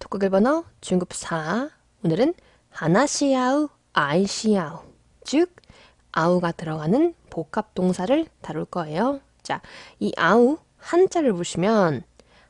독학을 번호 중급 4. 오늘은 하나시아우, 아이시아우, 즉 아우가 들어가는 복합 동사를 다룰 거예요. 자, 이 아우 한자를 보시면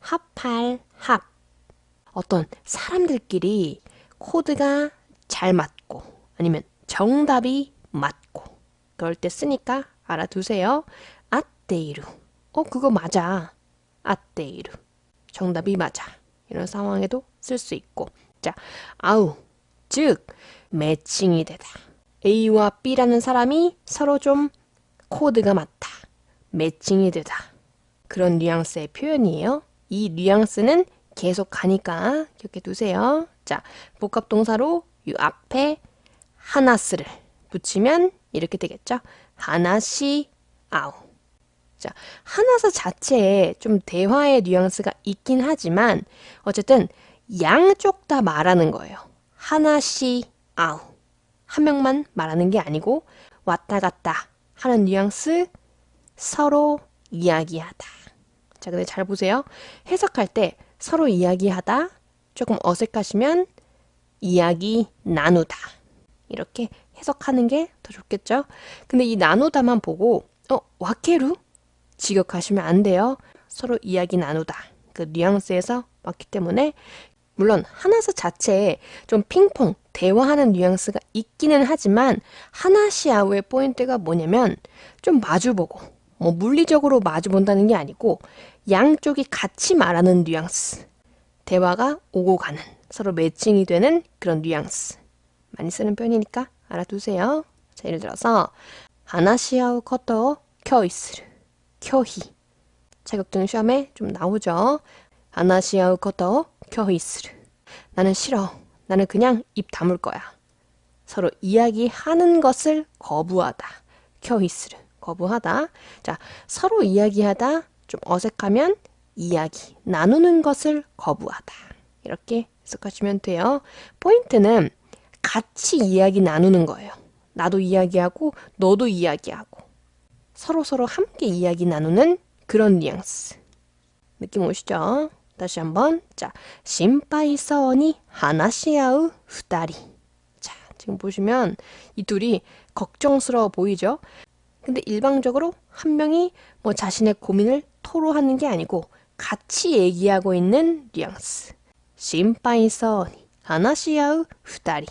합할 합. 어떤 사람들끼리 코드가 잘 맞고 아니면 정답이 맞고 그럴 때 쓰니까 알아두세요. 아떼이루. 그거 맞아. 아떼이루. 정답이 맞아. 이런 상황에도 쓸 수 있고. 자, 아우. 즉, 매칭이 되다. A와 B라는 사람이 서로 좀 코드가 맞다. 매칭이 되다. 그런 뉘앙스의 표현이에요. 이 뉘앙스는 계속 가니까 기억해 두세요. 자, 복합동사로 이 앞에 하나스를 붙이면 이렇게 되겠죠. 하나시 아우. 자, 하나스 자체에 좀 대화의 뉘앙스가 있긴 하지만 어쨌든 양쪽 다 말하는 거예요. 하나시 아우. 한 명만 말하는 게 아니고 왔다 갔다 하는 뉘앙스, 서로 이야기하다. 자, 근데 잘 보세요. 해석할 때 서로 이야기하다 조금 어색하시면 이야기 나누다 이렇게 해석하는 게 더 좋겠죠? 근데 이 나누다만 보고 와케루? 직역하시면 안 돼요. 서로 이야기 나누다 그 뉘앙스에서 왔기 때문에 물론 하나스 자체에 좀 핑퐁 대화하는 뉘앙스가 있기는 하지만 하나시아우의 포인트가 뭐냐면 좀 마주보고 뭐 물리적으로 마주본다는 게 아니고 양쪽이 같이 말하는 뉘앙스. 대화가 오고 가는 서로 매칭이 되는 그런 뉘앙스. 많이 쓰는 표현이니까 알아두세요. 자, 예를 들어서 하나시아우 코토 쿄이스루. 쿄히. 자격증 시험에 좀 나오죠. 하나시아우 코토 쿄이스루. 나는 싫어. 나는 그냥 입 다물 거야. 서로 이야기하는 것을 거부하다. 쿄이스루. 거부하다. 자, 서로 이야기하다 좀 어색하면 이야기, 나누는 것을 거부하다. 이렇게 해석하시면 돼요. 포인트는 같이 이야기 나누는 거예요. 나도 이야기하고 너도 이야기하고 서로 함께 이야기 나누는 그런 뉘앙스. 느낌 오시죠? 다시 한번. 자, 심파이서니 하나시아우 후다리. 자, 지금 보시면 이 둘이 걱정스러워 보이죠? 근데 일방적으로 한 명이 뭐 자신의 고민을 토로하는 게 아니고 같이 얘기하고 있는 뉘앙스. 심파이서니 하나시아우 후다리.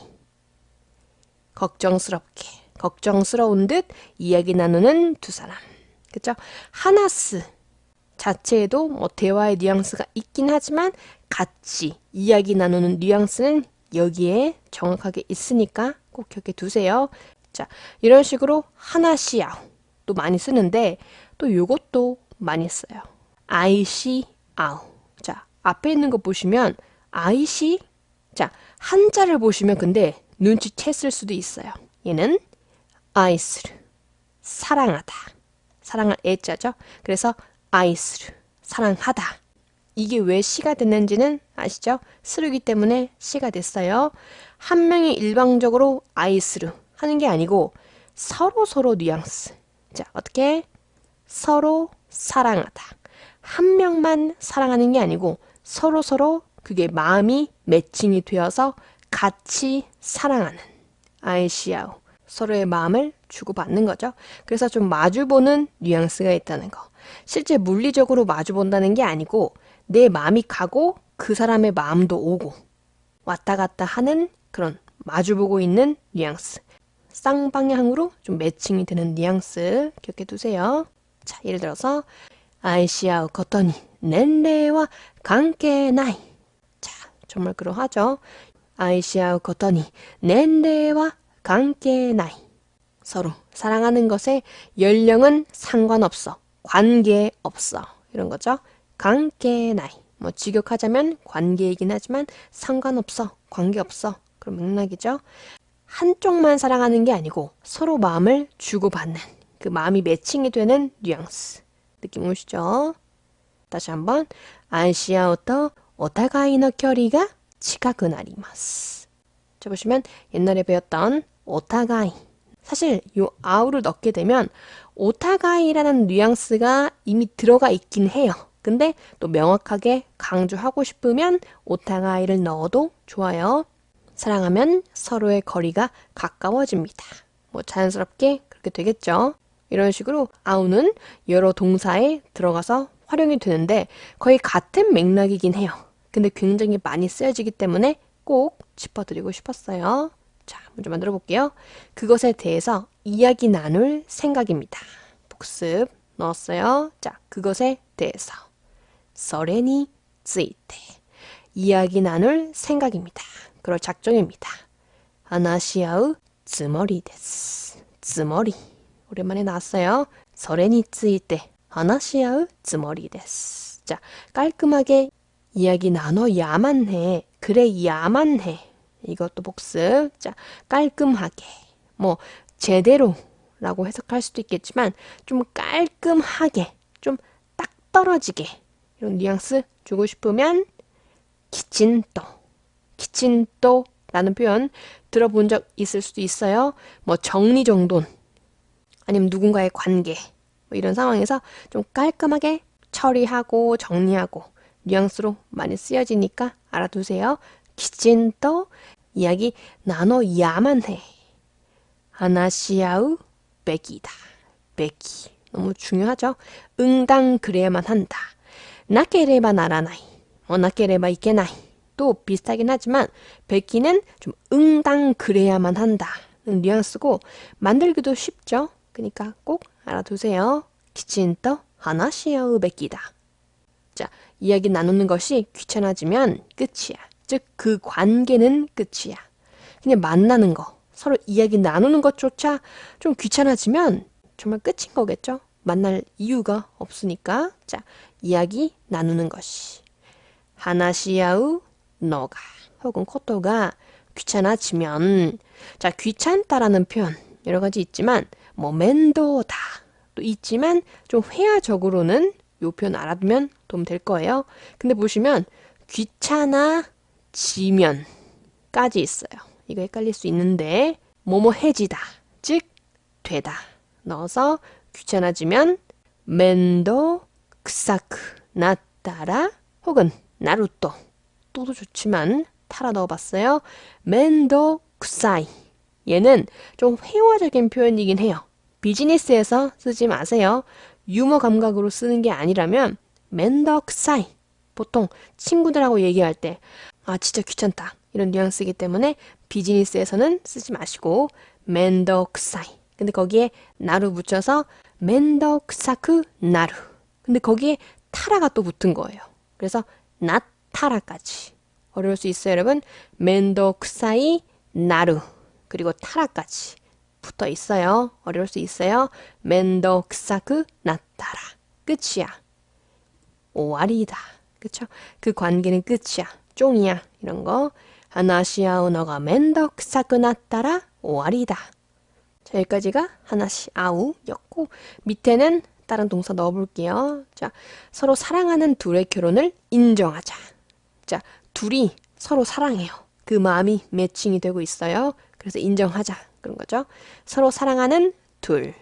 걱정스럽게, 걱정스러운 듯 이야기 나누는 두 사람. 그쵸? 하나스 자체에도 뭐 대화의 뉘앙스가 있긴 하지만 같이 이야기 나누는 뉘앙스는 여기에 정확하게 있으니까 꼭 기억해 두세요. 자, 이런 식으로 하나시아우 또 많이 쓰는데 또 요것도 많이 써요. 아이시 아우. 자, 앞에 있는 거 보시면 아이시. 자, 한자를 보시면 근데 눈치챘을 수도 있어요. 얘는 아이스루. 사랑하다. 사랑할 애자죠. 그래서 아이스루. 사랑하다. 이게 왜 시가 됐는지는 아시죠? 스루기 때문에 시가 됐어요. 한 명이 일방적으로 아이스루 하는 게 아니고 서로 뉘앙스. 자, 어떻게? 서로 사랑하다. 한 명만 사랑하는 게 아니고 서로 그게 마음이 매칭이 되어서 같이 사랑하는 아이시아우. 서로의 마음을 주고받는 거죠. 그래서 좀 마주보는 뉘앙스가 있다는 거. 실제 물리적으로 마주본다는 게 아니고 내 마음이 가고 그 사람의 마음도 오고 왔다 갔다 하는 그런 마주보고 있는 뉘앙스. 쌍방향으로 좀 매칭이 되는 뉘앙스 기억해 두세요. 자, 예를 들어서 아이시아우 코토니 넨레와 관계나이. 자, 정말 그러하죠. 아이시아우 코토니 넨레와 관계나이. 서로 사랑하는 것에 연령은 상관없어. 관계없어. 이런 거죠. 관계나이. 뭐 직역하자면 관계이긴 하지만 상관없어. 관계없어. 그런 맥락이죠. 한쪽만 사랑하는 게 아니고 서로 마음을 주고받는 그 마음이 매칭이 되는 뉘앙스. 느낌 오시죠? 다시 한번. 아이시아우토 오타가이의 거리가 치카쿠 나리마스. 자, 보시면 옛날에 배웠던 오타가이. 사실 요 아우를 넣게 되면 오타가이라는 뉘앙스가 이미 들어가 있긴 해요. 근데 또 명확하게 강조하고 싶으면 오타가이를 넣어도 좋아요. 사랑하면 서로의 거리가 가까워집니다. 뭐 자연스럽게 그렇게 되겠죠. 이런 식으로 아우는 여러 동사에 들어가서 활용이 되는데 거의 같은 맥락이긴 해요. 근데 굉장히 많이 쓰여지기 때문에 꼭 짚어드리고 싶었어요. 자, 먼저 만들어 볼게요. 그것에 대해서 이야기 나눌 생각입니다. 복습 넣었어요. 자, 그것에 대해서 それについて 이야기 나눌 생각입니다. 그럴 작정입니다. 話し合うつもりです. つもり 오랜만에 나왔어요. それについて話し合うつもりです. 자, 깔끔하게 이야기 나눠야만 해. 그래야만 해. 이것도 복습. 자, 깔끔하게. 뭐 제대로 라고 해석할 수도 있겠지만 좀 깔끔하게, 좀 딱 떨어지게 이런 뉘앙스 주고 싶으면 기친또라는 표현 들어본 적 있을 수도 있어요. 뭐 정리정돈 아니면 누군가의 관계 뭐 이런 상황에서 좀 깔끔하게 처리하고 정리하고 뉘앙스로 많이 쓰여지니까 알아두세요. 기친또 이야기 나눠야만 해. 하나시아우 백이다. 백이 너무 중요하죠. 응당 그래야만 한다. 나케레바 나라나이. 뭐 나케레바 이케나이. 또 비슷하긴 하지만 백기는 좀 응당 그래야만 한다. 뉘앙스고 만들기도 쉽죠. 그러니까 꼭 알아두세요. 기친또 하나시아우 백이다. 자, 이야기 나누는 것이 귀찮아지면 끝이야. 즉, 그 관계는 끝이야. 그냥 만나는 거, 서로 이야기 나누는 것조차 좀 귀찮아지면 정말 끝인 거겠죠? 만날 이유가 없으니까. 자, 이야기 나누는 것이. 하나시아우 너가 혹은 코토가 귀찮아지면 자, 귀찮다라는 표현 여러 가지 있지만 뭐 면도다 또 있지만 좀 회화적으로는 요 표현 알아두면 도움 될 거예요. 근데 보시면 귀찮아지면까지 있어요. 이거 헷갈릴 수 있는데 뭐뭐해지다 즉 되다 넣어서 귀찮아지면 면도 크사크 나따라 혹은 나루토 또도 좋지만 타라 넣어봤어요. 면도 쿠사이 얘는 좀 회화적인 표현이긴 해요. 비즈니스에서 쓰지 마세요. 유머 감각으로 쓰는 게 아니라면 면도 쿠사이 보통 친구들하고 얘기할 때 아 진짜 귀찮다 이런 뉘앙스이기 때문에 비즈니스에서는 쓰지 마시고 면도 쿠사이 근데 거기에 나루 붙여서 면도 쿠사쿠 나루 근데 거기에 타라가 또 붙은 거예요. 그래서 나타라까지 어려울 수 있어요 여러분. 면도 쿠사이 나루 그리고 타라까지 붙어 있어요. 어려울 수 있어요. 면도 쿠사쿠 나타라 끝이야. 오와리다 그쵸? 그 관계는 끝이야. 쫑이야. 이런 거. 하나시아우 너가 면도 쿠사쿠 나타라 오와리다. 자, 여기까지가 하나시아우였고 밑에는 다른 동사 넣어볼게요. 자, 서로 사랑하는 둘의 결혼을 인정하자. 자, 둘이 서로 사랑해요. 그 마음이 매칭이 되고 있어요. 그래서 인정하자. 그런 거죠. 서로 사랑하는 둘.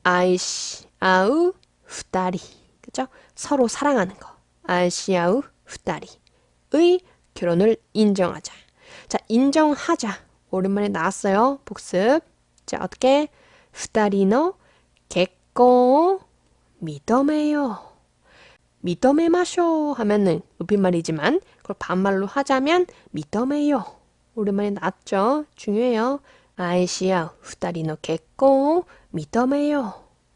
아이시아우 후다리. 그죠? 서로 사랑하는 거. 아이시아우 후다리의 결혼을 인정하자. 자, 인정하자. 오랜만에 나왔어요. 복습. 자, 어떻게? 후다리노 객고 믿어매요. 믿어매마쇼 하면은 높임말이지만 그걸 반말로 하자면 믿어매요. 오랜만에 나왔죠? 중요해요. 아이시야 후다리노 객고 믿어매요.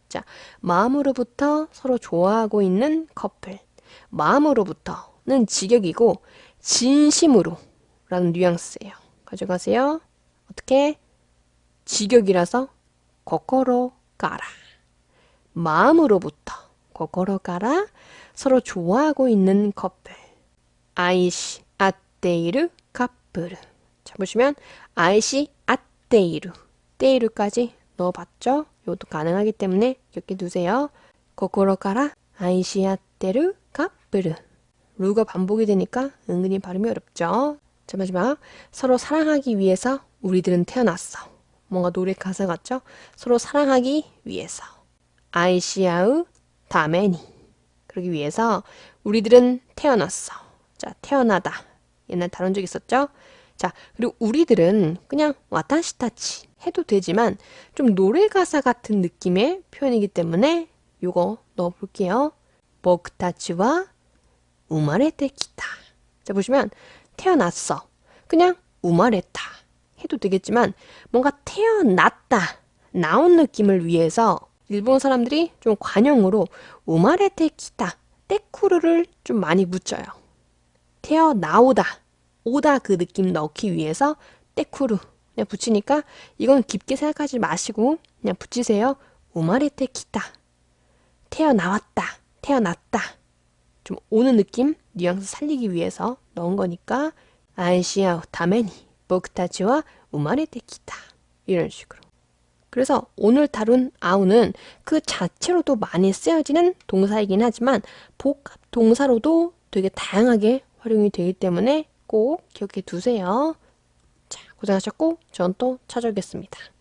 자, 마음으로부터 서로 좋아하고 있는 커플. 마음으로부터는 직역이고 진심으로 라는 뉘앙스예요. 가져가세요. 어떻게? 직역이라서 코코로 가라. 마음으로부터 코코로 가라. 서로 좋아하고 있는 커플. 아이시 아떼이르 카플. 자, 보시면 아이시 아떼이르. 떼이르까지 넣어봤죠? 이것도 가능하기 때문에 기억해 두세요. 코코로 가라. 아이시 아떼르 카플. 루가 반복이 되니까 은근히 발음이 어렵죠? 자, 마지막. 서로 사랑하기 위해서 우리들은 태어났어. 뭔가 노래 가사 같죠? 서로 사랑하기 위해서. 아이시아우 다메니. 그러기 위해서 우리들은 태어났어. 자, 태어나다. 옛날 다룬 적 있었죠? 자, 그리고 우리들은 그냥 와타시타치 해도 되지만 좀 노래 가사 같은 느낌의 표현이기 때문에 요거 넣어볼게요. 보쿠타치와 우마레테 기타. 자, 보시면 태어났어. 그냥 우마레타 해도 되겠지만 뭔가 태어났다. 나온 느낌을 위해서 일본 사람들이 좀 관용으로 우마레테 기타, 때쿠르를 좀 많이 붙여요. 태어나오다. 오다 그 느낌 넣기 위해서 때쿠르 그냥 붙이니까 이건 깊게 생각하지 마시고 그냥 붙이세요. 우마레테 기타. 태어나왔다. 태어났다. 좀 오는 느낌, 뉘앙스 살리기 위해서 넣은 거니까 아이시아우 타메니 보쿠타치와 우마레테 기타. 이런 식으로. 그래서 오늘 다룬 아우는 그 자체로도 많이 쓰여지는 동사이긴 하지만 복합 동사로도 되게 다양하게 활용이 되기 때문에 꼭 기억해 두세요. 자, 고생하셨고 전 또 찾아오겠습니다.